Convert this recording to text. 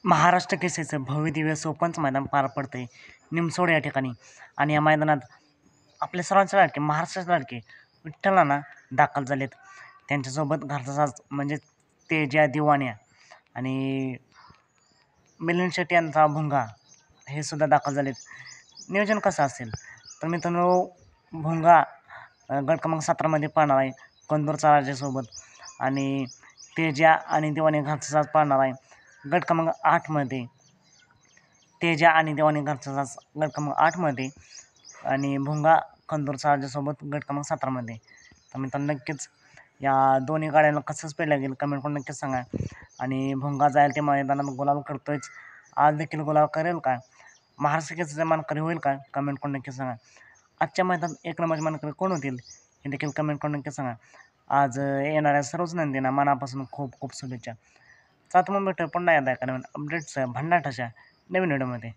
महाराष्ट्र केसरीचं भव्यदिव्य ओपनचं मैदान पार पडतंय निमसोड या ठिकाणी. आणि या मैदानात आपले सर्वांचे लाडके महाराष्ट्राचे लाडके विठ्ठलांना दाखल झालेत. त्यांच्यासोबत घरचा साज म्हणजे तेजा दिवाण्या आणि मिलिंद शेट्टी यांचा भुंगा हे सुद्धा दाखल झालेत. नियोजन कसं असेल तर मित्रांनो, भुंगा गट क्रमांक 17मध्ये पाळणार आहे कंदूरचा राजासोबत, आणि तेजा आणि दिवाणी घरचा साज पाळणार आहे गट क्रमांक 8मध्ये. तेजा आणि दिवाणी घरचा साज गट क्रमांक 8मध्ये आणि भुंगा कंदूरचा राजासोबत गट क्रमांक 17मध्ये. तर मित्रांनो, नक्कीच या दोन्ही गाड्यांना कसं स्पेल लागेल कमेंट करून नक्कीच सांगा. आणि भुंगा जाईल ते मैदानात गुलाल करतोयच, आज देखील गुलाल करेल का? महाराष्ट्र केसरीचा मानकरी होईल का? कमेंट करून नक्कीच सांगा. आजच्या मैदानात एक नंबरचे मानकरी कोण होतील हे देखील कमेंट करून नक्कीच सांगा. आज येणाऱ्या सर्वच नंदींना मनापासून खूप खूप शुभेच्छा. चला तर मग भेटूया पुन्हा एकदा एका नवीन अपडेट्स भन्नाट अशा नवीन व्हिडिओमध्ये.